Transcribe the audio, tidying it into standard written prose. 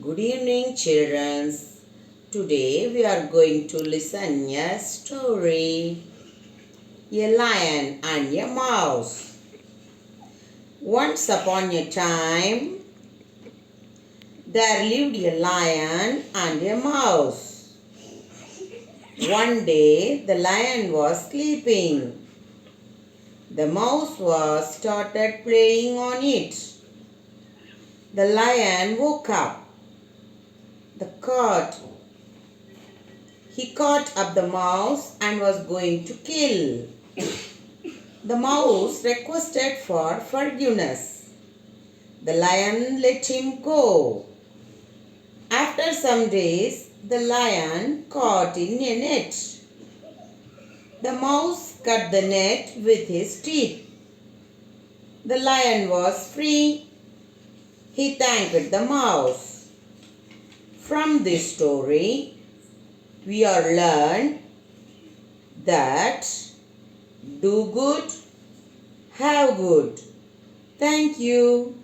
Good evening, children. Today we are going to listen a story. A lion and a mouse. Once upon a time, there lived a lion and a mouse. One day, the lion was sleeping. The mouse was started playing on it. The lion woke up. He caught up the mouse and was going to kill. The mouse requested for forgiveness. The lion let him go. After some days, the lion caught in a net. The mouse cut the net with his teeth. The lion was free. He thanked the mouse. From this story, we are learned that do good, have good. Thank you.